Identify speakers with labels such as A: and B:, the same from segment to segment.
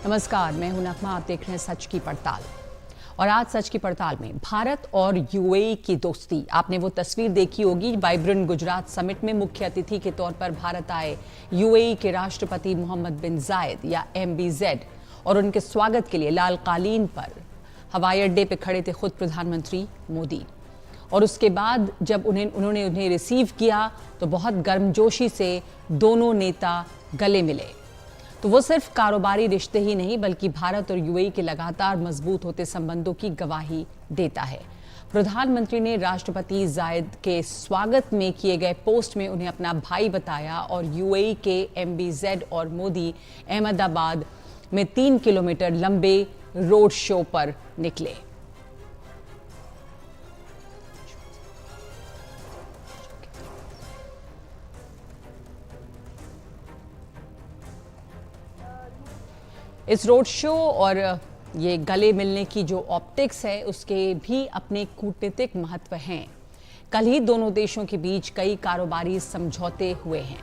A: नमस्कार, मैं हूं नगमा। आप देख रहे हैं सच की पड़ताल। और आज सच की पड़ताल में भारत और यूएई की दोस्ती। आपने वो तस्वीर देखी होगी, वाइब्रेंट गुजरात समिट में मुख्य अतिथि के तौर पर भारत आए यूएई के राष्ट्रपति मोहम्मद बिन जायद या MBZ, और उनके स्वागत के लिए लाल कालीन पर हवाई अड्डे पर खड़े थे खुद प्रधानमंत्री मोदी। और उसके बाद जब उन्होंने उन्हें रिसीव किया तो बहुत गर्मजोशी से दोनों नेता गले मिले। तो वो सिर्फ कारोबारी रिश्ते ही नहीं बल्कि भारत और यूएई के लगातार मजबूत होते संबंधों की गवाही देता है। प्रधानमंत्री ने राष्ट्रपति जायद के स्वागत में किए गए पोस्ट में उन्हें अपना भाई बताया और यूएई के MBZ और मोदी अहमदाबाद में 3 किलोमीटर लंबे रोड शो पर निकले। इस रोड शो और ये गले मिलने की जो ऑप्टिक्स है उसके भी अपने कूटनीतिक महत्व हैं। कल ही दोनों देशों के बीच कई कारोबारी समझौते हुए हैं।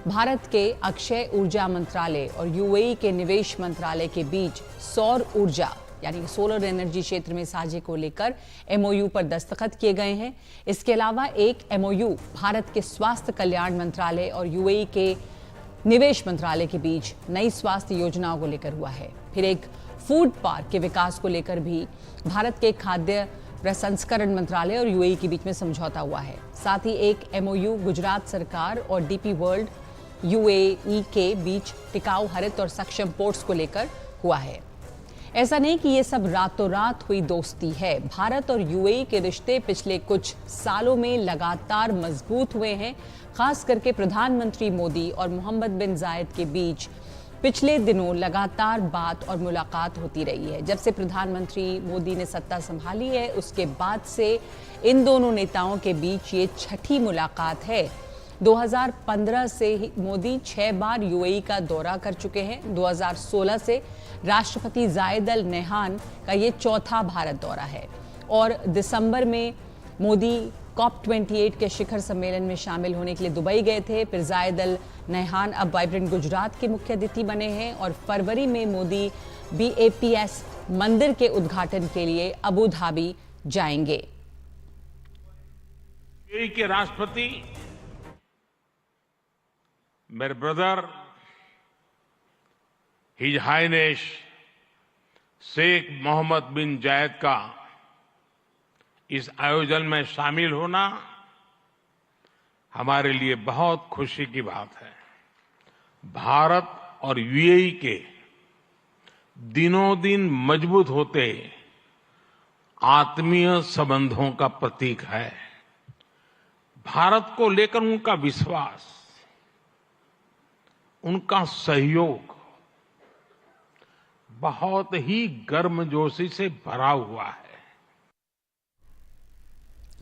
A: भारत के अक्षय ऊर्जा मंत्रालय और यूएई के निवेश मंत्रालय के बीच सौर ऊर्जा यानी सोलर एनर्जी क्षेत्र में साझे को लेकर MOU पर दस्तखत किए गए हैं। इसके अलावा एक MOU भारत के स्वास्थ्य कल्याण मंत्रालय और यूएई के निवेश मंत्रालय के बीच नई स्वास्थ्य योजनाओं को लेकर हुआ है। फिर एक फूड पार्क के विकास को लेकर भी भारत के खाद्य प्रसंस्करण मंत्रालय और यूएई के बीच में समझौता हुआ है। साथ ही एक MOU गुजरात सरकार और DP वर्ल्ड UAE के बीच टिकाऊ, हरित और सक्षम पोर्ट्स को लेकर हुआ है। ऐसा नहीं कि ये सब रातों रात हुई दोस्ती है। भारत और यूएई के रिश्ते पिछले कुछ सालों में लगातार मजबूत हुए हैं। खास करके प्रधानमंत्री मोदी और मोहम्मद बिन जायद के बीच पिछले दिनों लगातार बात और मुलाकात होती रही है। जब से प्रधानमंत्री मोदी ने सत्ता संभाली है उसके बाद से इन दोनों नेताओं के बीच ये छठी मुलाकात है। 2015 से मोदी 6 बार यूएई का दौरा कर चुके हैं। 2016 से राष्ट्रपति जायद अल नहान का ये चौथा भारत दौरा है और दिसंबर में मोदी COP28 के शिखर सम्मेलन में शामिल होने के लिए दुबई गए थे। फिर जायद अल नहान अब वाइब्रेंट गुजरात के मुख्य अतिथि बने हैं और फरवरी में मोदी BAPS मंदिर के उद्घाटन के लिए अबू धाबी जाएंगे।
B: यूएई के राष्ट्रपति मेरे brother his highness Sheikh Mohammed bin Zayed का इस आयोजन में शामिल होना हमारे लिए बहुत खुशी की बात है। भारत और यूएई के दिनों दिन मजबूत होते आत्मीय संबंधों का प्रतीक है। भारत को लेकर उनका विश्वास, उनका सहयोग बहुत ही गर्मजोशी से भरा हुआ है।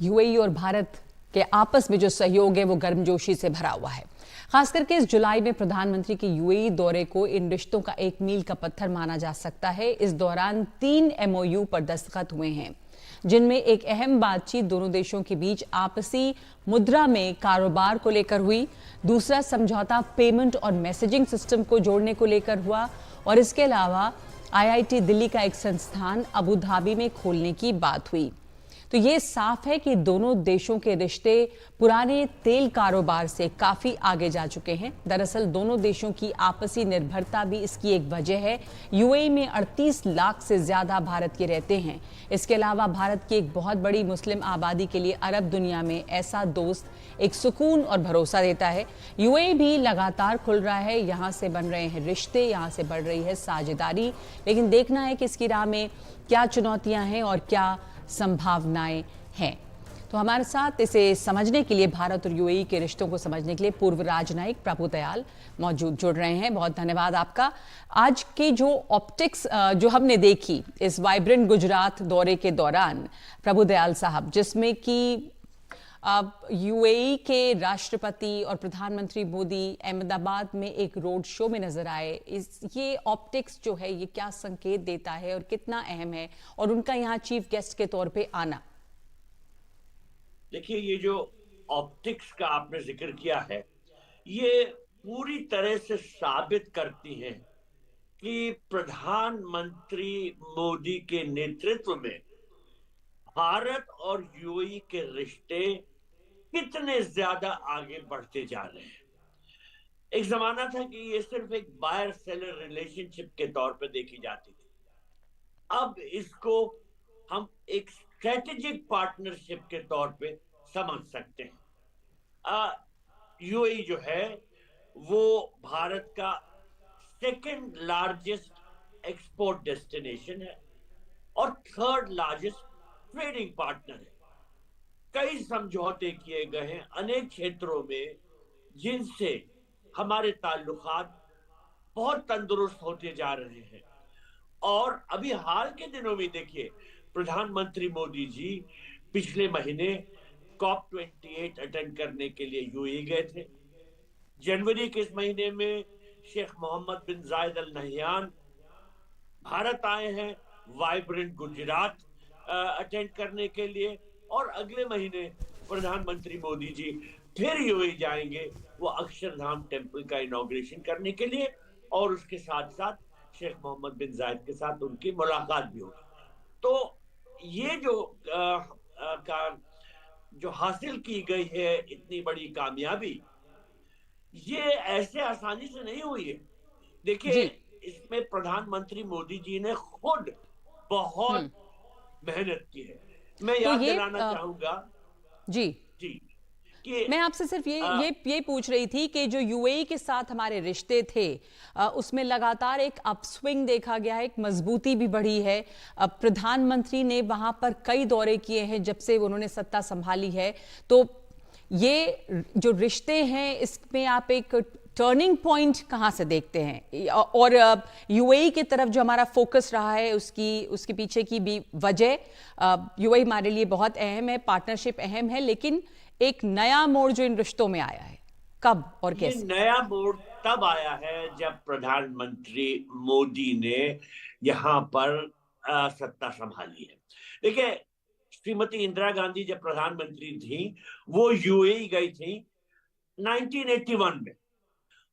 A: यूएई और भारत के आपस में जो सहयोग है वो गर्मजोशी से भरा हुआ है। खास करके इस जुलाई में प्रधानमंत्री के यूएई दौरे को इन रिश्तों का एक मील का पत्थर माना जा सकता है। इस दौरान 3 MOU पर दस्तखत हुए हैं जिनमें एक अहम बातचीत दोनों देशों के बीच आपसी मुद्रा में कारोबार को लेकर हुई। दूसरा समझौता पेमेंट और मैसेजिंग सिस्टम को जोड़ने को लेकर हुआ और इसके अलावा IIT दिल्ली का एक संस्थान अबू धाबी में खोलने की बात हुई। तो ये साफ है कि दोनों देशों के रिश्ते पुराने तेल कारोबार से काफी आगे जा चुके हैं। दरअसल दोनों देशों की आपसी निर्भरता भी इसकी एक वजह है। यूएई में 38 लाख से ज्यादा भारत के रहते हैं। इसके अलावा भारत की एक बहुत बड़ी मुस्लिम आबादी के लिए अरब दुनिया में ऐसा दोस्त एक सुकून और भरोसा देता है। यूएई भी लगातार खुल रहा है, यहाँ से बन रहे हैं रिश्ते, यहाँ से बढ़ रही है साझेदारी। लेकिन देखना है कि इसकी राह में क्या चुनौतियां हैं और क्या संभावनाएं हैं। तो हमारे साथ इसे समझने के लिए, भारत और यूएई के रिश्तों को समझने के लिए पूर्व राजनयिक प्रभु दयाल मौजूद जुड़ रहे हैं। बहुत धन्यवाद आपका। आज की जो ऑप्टिक्स जो हमने देखी इस वाइब्रेंट गुजरात दौरे के दौरान प्रभु दयाल साहब, जिसमें कि यूएई के राष्ट्रपति और प्रधानमंत्री मोदी अहमदाबाद में एक रोड शो में नजर आए, ये ऑप्टिक्स जो है ये क्या संकेत देता है और कितना अहम है और उनका यहाँ चीफ गेस्ट के तौर पे आना?
C: देखिए, ये जो ऑप्टिक्स का आपने जिक्र किया है, ये पूरी तरह से साबित करती है कि प्रधानमंत्री मोदी के नेतृत्व में भारत और यूएई के रिश्ते कितने ज्यादा आगे बढ़ते जा रहे हैं। एक जमाना था कि ये सिर्फ एक बायर सेलर रिलेशनशिप के तौर पे देखी जाती थी। अब इसको हम एक स्ट्रेटेजिक पार्टनरशिप के तौर पे समझ सकते हैं। यूएई जो है वो भारत का सेकंड लार्जेस्ट एक्सपोर्ट डेस्टिनेशन है और थर्ड लार्जेस्ट ट्रेडिंग पार्टनर है। कई समझौते किए गए हैं अनेक क्षेत्रों में जिनसे हमारे ताल्लुकात बहुत तंदुरुस्त होते जा रहे हैं। और अभी हाल के दिनों में देखिए, प्रधानमंत्री मोदी जी पिछले महीने COP28 अटेंड करने के लिए यूएई गए थे। जनवरी के इस महीने में शेख मोहम्मद बिन जायद अल नहयान भारत आए हैं, वाइब्रेंट गुजरात अटेंड करने के लिए। और अगले महीने प्रधानमंत्री मोदी जी फिर यूएई जाएंगे, वो अक्षरधाम टेम्पल का इनॉग्रेशन करने के लिए, और उसके साथ साथ शेख मोहम्मद बिन जायद के साथ उनकी मुलाकात भी होगी। तो ये जो हासिल की गई है इतनी बड़ी कामयाबी, ये ऐसे आसानी से नहीं हुई है। देखिए, इसमें प्रधानमंत्री मोदी जी ने खुद बहुत मेहनत की है। मैं याद दिलाना चाहूंगा
A: जी
C: कि
A: मैं आपसे सिर्फ ये पूछ रही थी कि जो यूएई के साथ हमारे रिश्ते थे उसमें लगातार एक अपस्विंग देखा गया है, एक मजबूती भी बढ़ी है। प्रधानमंत्री ने वहां पर कई दौरे किए हैं जब से उन्होंने सत्ता संभाली है। तो ये जो रिश्ते हैं इसमें आप एक टर्निंग पॉइंट कहां से देखते हैं? और यूएई की तरफ जो हमारा फोकस रहा है उसके पीछे की भी वजह, यूएई हमारे लिए बहुत अहम है, पार्टनरशिप अहम है, लेकिन एक नया मोड़ जो इन रिश्तों में आया है, कब और कैसे?
C: ये नया मोड़ तब आया है जब प्रधानमंत्री मोदी ने यहाँ पर सत्ता संभाली है। देखिए, श्रीमती इंदिरा गांधी जब प्रधानमंत्री थी वो यूएई गई थी 1981 में।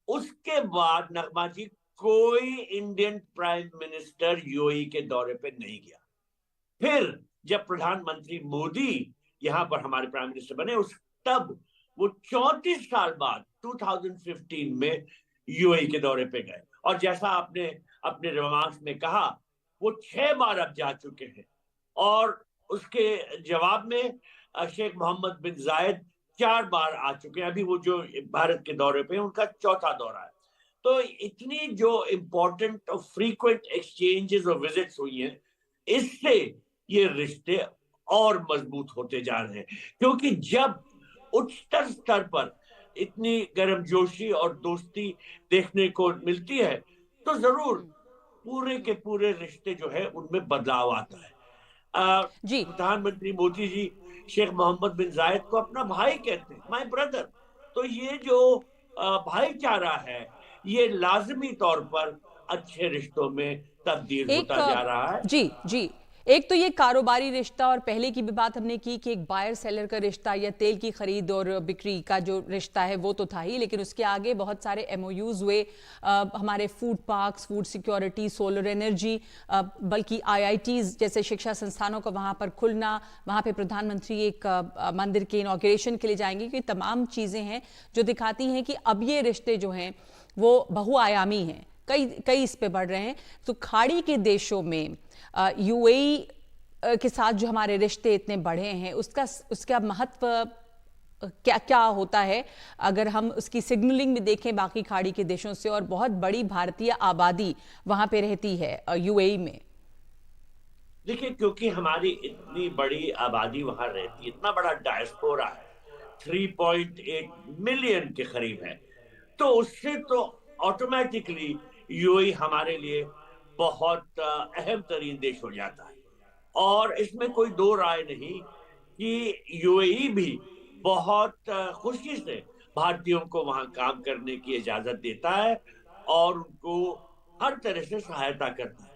C: उसके बाद नगमा जी कोई इंडियन प्राइम मिनिस्टर यूएई के दौरे पे नहीं गया। फिर जब प्रधानमंत्री मोदी यहां पर हमारे प्राइम मिनिस्टर बने, उस तब वो 34 साल बाद 2015 में यूएई के दौरे पे गए। और जैसा आपने अपने रिमार्क्स में कहा, वो 6 बार अब जा चुके हैं। और उसके जवाब में शेख मोहम्मद बिन जायद 4 बार आ चुके हैं। अभी वो जो भारत के दौरे पे उनका चौथा दौरा है। तो इतनी जो इंपॉर्टेंट और फ्रीक्वेंट एक्सचेंजेस और विजिट्स हुई हैं, इससे ये रिश्ते और मजबूत होते जा रहे हैं। क्योंकि जब उच्चतर स्तर पर इतनी गर्मजोशी और दोस्ती देखने को मिलती है तो जरूर पूरे के पूरे रिश्ते जो है उनमें बदलाव आता है। प्रधानमंत्री मोदी जी शेख मोहम्मद बिन जायद को अपना भाई कहते हैं, माय ब्रदर। तो ये जो भाईचारा है ये लाजमी तौर पर अच्छे रिश्तों में तब्दील होता जा रहा है।
A: जी एक तो ये कारोबारी रिश्ता, और पहले की भी बात हमने की कि एक बायर सेलर का रिश्ता या तेल की खरीद और बिक्री का जो रिश्ता है वो तो था ही, लेकिन उसके आगे बहुत सारे एमओयूज हुए। हमारे food parks, food security, solar energy, बल्कि आईआईटीज जैसे शिक्षा संस्थानों का वहां पर खुलना, वहां पे प्रधानमंत्री एक मंदिर के इनॉग्रेशन के लिए जाएंगे। ये तमाम चीजें हैं जो दिखाती हैं कि अब ये रिश्ते जो हैं वो बहुआयामी हैं, कई इस पे बढ़ रहे हैं। तो खाड़ी के देशों में यूएई के साथ जो हमारे रिश्ते इतने बढ़े हैं उसका महत्व क्या होता है अगर हम उसकी सिग्नलिंग में देखें बाकी खाड़ी के देशों से? और बहुत बड़ी भारतीय आबादी वहां पे रहती है यूएई में।
C: देखिए, क्योंकि हमारी इतनी बड़ी आबादी वहां रहती है, इतना बड़ा डायस्पोरा है, 3.8 मिलियन के करीब है, तो उससे तो ऑटोमेटिकली यूएई हमारे लिए बहुत अहम तरीन देश हो जाता है। और इसमें कोई दो राय नहीं कि यूएई भी बहुत खुशी से भारतीयों को वहां काम करने की इजाजत देता है और उनको हर तरह से सहायता करता है।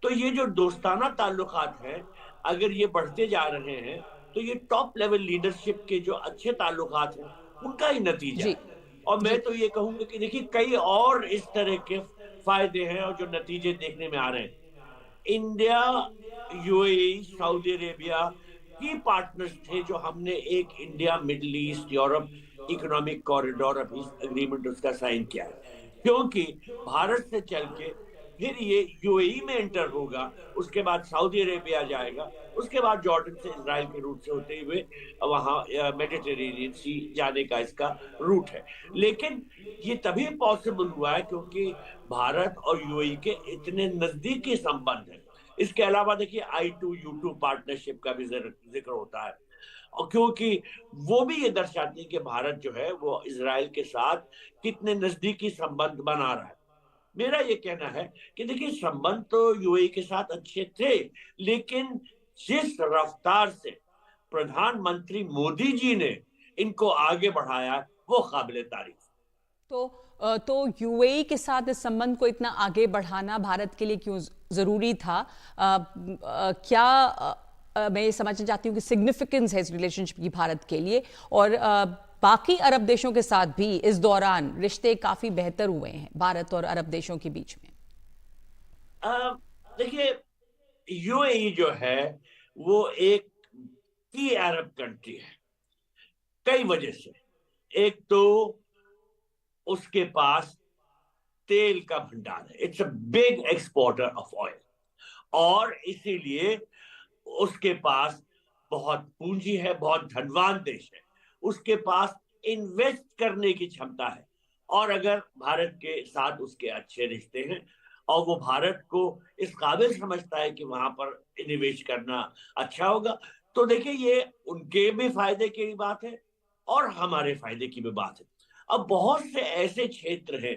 C: तो ये जो दोस्ताना ताल्लुकात हैं, अगर ये बढ़ते जा रहे हैं तो ये टॉप लेवल लीडरशिप के जो अच्छे ताल्लुकात हैं उनका ही नतीजा है। और मैं तो ये कहूंगा कि देखिए, कई और इस तरह के फायदे हैं और जो नतीजे देखने में आ रहे हैं। इंडिया, यूएई, सऊदी अरेबिया की पार्टनर्स थे जो हमने एक India middle east Europe economic corridor agreement उसका साइन किया है, क्योंकि भारत से चल के फिर ये यूएई में एंटर होगा, उसके बाद सऊदी अरेबिया जाएगा, उसके बाद जॉर्डन से इजराइल के रूट से होते हुए वहां मेडिटेरेनियन सी जाने का इसका रूट है। लेकिन ये तभी पॉसिबल हुआ है क्योंकि भारत और यूएई के इतने नजदीकी संबंध हैं। इसके अलावा देखिए I2U2 पार्टनरशिप का भी जिक्र होता है, और क्योंकि वो भी ये दर्शाती है कि भारत जो है वो इजराइल के साथ कितने नजदीकी संबंध बना रहा है। मेरा ये कहना है कि देखिए संबंध तो यूएई के साथ अच्छे थे, लेकिन जिस रफ्तार से प्रधानमंत्री मोदी जी ने इनको आगे बढ़ाया वो काबिले तारीफ।
A: तो यूएई के साथ इस संबंध को इतना आगे बढ़ाना भारत के लिए क्यों जरूरी था? मैं ये समझना चाहती हूँ कि सिग्निफिकेंस है इस रिलेशनशिप की भारत के लिए, और बाकी अरब देशों के साथ भी इस दौरान रिश्ते काफी बेहतर हुए हैं भारत और अरब देशों के बीच में।
C: देखिए, यूएई जो है वो एक की अरब कंट्री है कई वजह से। एक तो उसके पास तेल का भंडार है, it's a big exporter of oil, और इसीलिए उसके पास बहुत पूंजी है, बहुत धनवान देश है, उसके पास इन्वेस्ट करने की क्षमता है, और अगर भारत के साथ उसके अच्छे रिश्ते हैं और वो भारत को इस काबिल समझता है कि वहां पर निवेश करना अच्छा होगा, तो देखिए ये उनके भी फायदे की बात है और हमारे फायदे की भी बात है। अब बहुत से ऐसे क्षेत्र हैं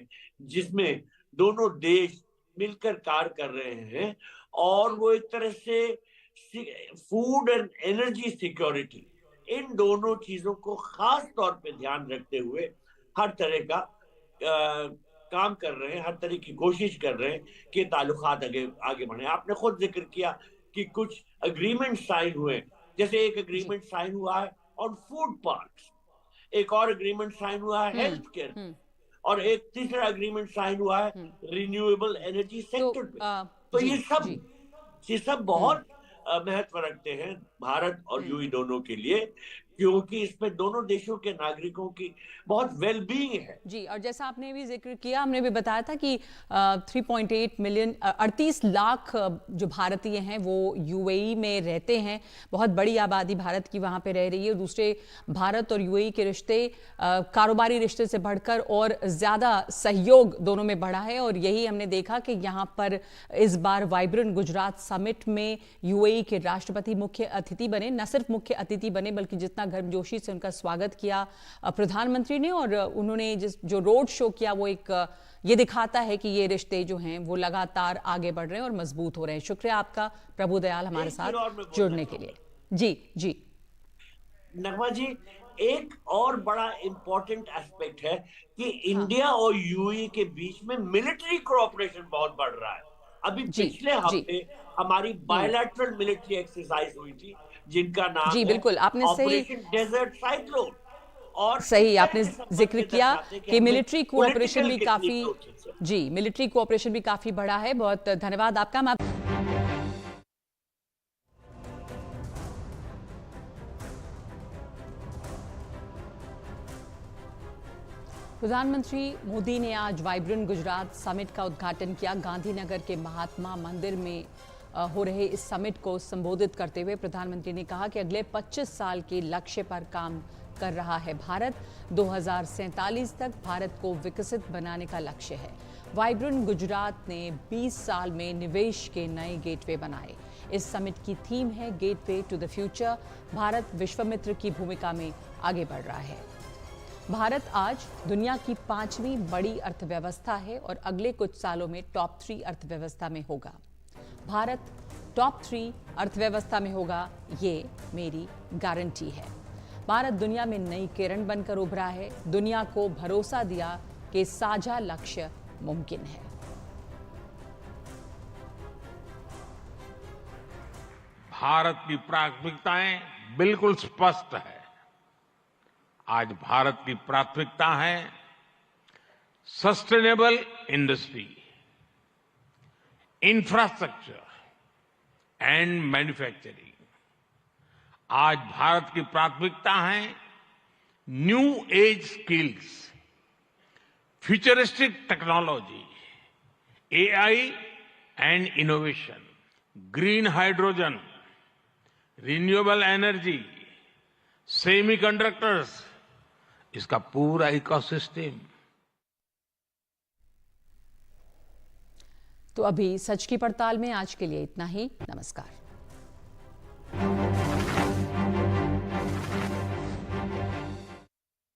C: जिसमें दोनों देश मिलकर कार्य कर रहे हैं, और वो एक तरह से फूड एंड एनर्जी सिक्योरिटी, इन दोनों चीजों को खास तौर पे ध्यान रखते हुए हर तरह का काम कर रहे हैं, हर तरह की कोशिश कर रहे हैं कि ताल्लुकात आगे बढ़े। आपने खुद जिक्र किया कि कुछ अग्रीमेंट साइन हुए, जैसे एक अग्रीमेंट साइन हुआ है ऑन फूड पार्क्स, एक और अग्रीमेंट साइन हुआ है हेल्थ केयर, और एक तीसरा अग्रीमेंट साइन हुआ है रिन्यूएबल एनर्जी सेक्टर पे। तो ये सब बहुत महत्व रखते हैं भारत और यूएई दोनों के लिए, क्योंकि इसमें दोनों देशों के नागरिकों की बहुत वेलबीइंग है।
A: जी, और जैसा आपने भी जिक्र किया, हमने भी बताया था कि 3.8 मिलियन 38 लाख जो भारतीय हैं वो यूएई में रहते हैं। बहुत बड़ी आबादी भारत की वहाँ पे रह रही है। दूसरे, भारत और यूएई के रिश्ते कारोबारी रिश्ते से बढ़कर और ज़्यादा सहयोग दोनों में बढ़ा है, और यही हमने देखा कि यहाँ पर इस बार वाइब्रेंट गुजरात समिट में यूएई के राष्ट्रपति मुख्य अतिथि बने। न सिर्फ मुख्य अतिथि बने बल्कि जितना गर्मजोशी से उनका स्वागत किया प्रधानमंत्री ने, और उन्होंने जो रोड शो किया वो एक ये दिखाता है कि ये रिश्ते जो हैं वो लगातार आगे बढ़ रहे हैं और मजबूत हो रहे हैं। शुक्रिया आपका प्रभु दयाल हमारे साथ जुड़ने के लिए। जी
C: नगमा जी, एक और बड़ा इंपॉर्टेंट एस्पेक्ट है कि इंडिया और यूएई के बीच में मिलिट्री कोऑपरेशन बहुत बढ़ रहा है। अभी पिछले हफ्ते हमारी बायलैटरल मिलिट्री एक्सरसाइज हुई थी, जिनका नाम
A: जी बिल्कुल, आपने
C: ऑपरेशन डेजर्ट साइक्लोन, और
A: सही आपने जिक्र किया कि मिलिट्री कोऑपरेशन भी काफी मिलिट्री कोऑपरेशन भी काफी बढ़ा है। बहुत धन्यवाद आपका। प्रधानमंत्री मोदी ने आज वाइब्रेंट गुजरात समिट का उद्घाटन किया। गांधीनगर के महात्मा मंदिर में हो रहे इस समिट को संबोधित करते हुए प्रधानमंत्री ने कहा कि अगले 25 साल के लक्ष्य पर काम कर रहा है भारत। 2047 तक भारत को विकसित बनाने का लक्ष्य है। वाइब्रेंट गुजरात ने 20 साल में निवेश के नए गेटवे बनाए। इस समिट की थीम है gateway to the future. Bharat विश्वमित्र की भूमिका में आगे बढ़ रहा है। भारत आज दुनिया की 5वीं बड़ी अर्थव्यवस्था है और अगले कुछ सालों में टॉप 3 अर्थव्यवस्था में होगा। भारत टॉप 3 अर्थव्यवस्था में होगा, ये मेरी गारंटी है। भारत दुनिया में नई किरण बनकर उभरा है, दुनिया को भरोसा दिया कि साझा लक्ष्य मुमकिन है।
B: भारत की प्राथमिकताएं बिल्कुल स्पष्ट है। आज भारत की प्राथमिकता है sustainable industry, infrastructure and manufacturing. आज भारत की प्राथमिकता है new age skills, futuristic technology, AI and innovation, green hydrogen, renewable energy, semiconductors, इसका पूरा इकोसिस्टम।
A: तो अभी सच की पड़ताल में आज के लिए इतना ही। नमस्कार।